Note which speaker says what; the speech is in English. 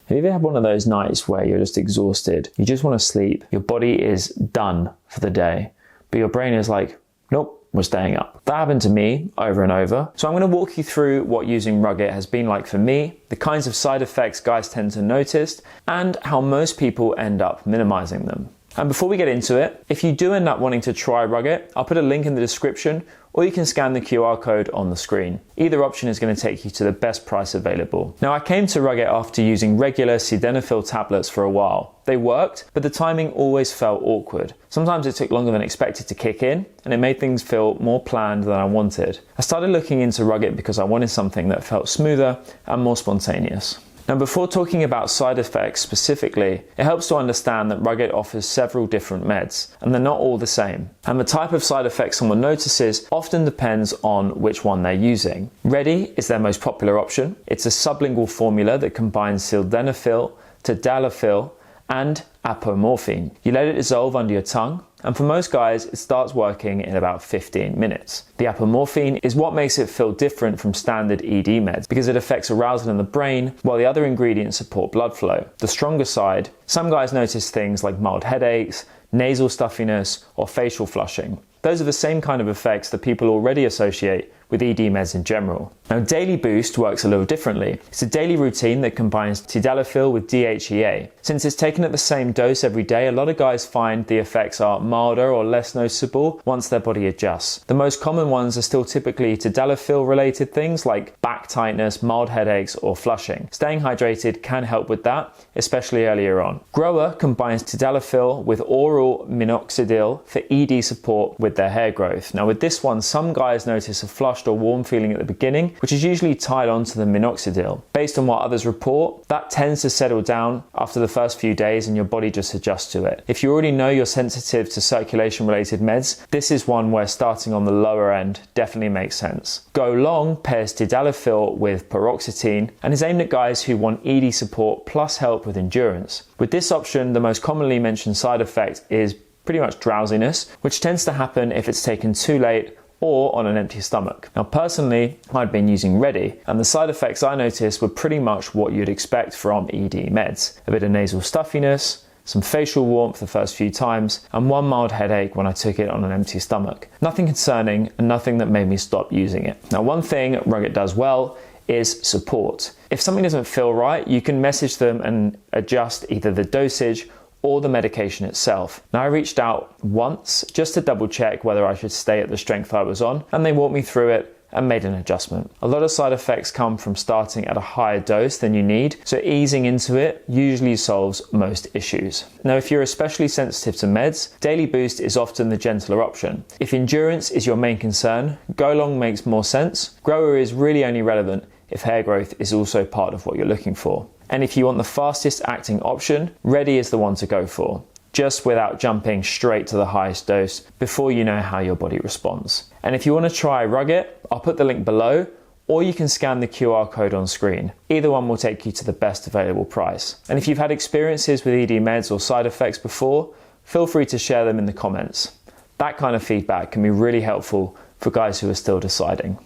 Speaker 1: Have you ever had one of those nights where you're just exhausted, you just want to sleep, your body is done for the day, but your brain is like, nope, we're staying up? That happened to me over and over. So I'm going to walk you through what using Rugiet has been like for me, the kinds of side effects guys tend to notice, and how most people end up minimizing them. And before we get into it, if you do end up wanting to try Rugiet, I'll put a link in the description, or you can scan the QR code on the screen. Either option is going to take you to the best price available. Now, I came to Rugiet after using regular Sildenafil tablets for a while. They worked, but the timing always felt awkward. Sometimes it took longer than expected to kick in, and it made things feel more planned than I wanted. I started looking into Rugiet because I wanted something that felt smoother and more spontaneous. Now, before talking about side effects specifically, it helps to understand that Rugiet offers several different meds, and they're not all the same. And the type of side effects someone notices often depends on which one they're using. Ready is their most popular option. It's a sublingual formula that combines sildenafil, tadalafil, and apomorphine. You let it dissolve under your tongue, and for most guys, it starts working in about 15 minutes. The apomorphine is what makes it feel different from standard ED meds because it affects arousal in the brain, while the other ingredients support blood flow. The stronger side, some guys notice things like mild headaches, nasal stuffiness, or facial flushing. Those are the same kind of effects that people already associate with ED meds in general. Now, Daily Boost works a little differently. It's a daily routine that combines tadalafil with DHEA. Since it's taken at the same dose every day, a lot of guys find the effects are milder or less noticeable once their body adjusts. The most common ones are still typically tadalafil related things like back tightness, mild headaches, or flushing. Staying hydrated can help with that, especially earlier on. Grower combines tadalafil with oral minoxidil for ED support with their hair growth. Now, with this one, some guys notice a flushed or warm feeling at the beginning, which is usually tied onto the minoxidil. Based on what others report, that tends to settle down after the first few days and your body just adjusts to it. If you already know you're sensitive to circulation related meds, this is one where starting on the lower end definitely makes sense. Go Long pairs tadalafil with paroxetine and is aimed at guys who want ED support plus help with endurance. With this option, the most commonly mentioned side effect is pretty much drowsiness, which tends to happen if it's taken too late or on an empty stomach. Now, personally, I'd been using Ready, and the side effects I noticed were pretty much what you'd expect from ED meds. A bit of nasal stuffiness, some facial warmth the first few times, and one mild headache when I took it on an empty stomach. Nothing concerning and nothing that made me stop using it. Now, one thing Rugiet does well is support. If something doesn't feel right, you can message them and adjust either the dosage or the medication itself. Now, I reached out once just to double check whether I should stay at the strength I was on, and they walked me through it and made an adjustment. A lot of side effects come from starting at a higher dose than you need, so easing into it usually solves most issues. Now, if you're especially sensitive to meds, Daily Boost is often the gentler option. If endurance is your main concern, Go Long makes more sense. Grower is really only relevant if hair growth is also part of what you're looking for. And if you want the fastest acting option, Ready is the one to go for, just without jumping straight to the highest dose before you know how your body responds. And if you want to try Rugiet, I'll put the link below, or you can scan the QR code on screen. Either one will take you to the best available price. And if you've had experiences with ED meds or side effects before, feel free to share them in the comments. That kind of feedback can be really helpful for guys who are still deciding.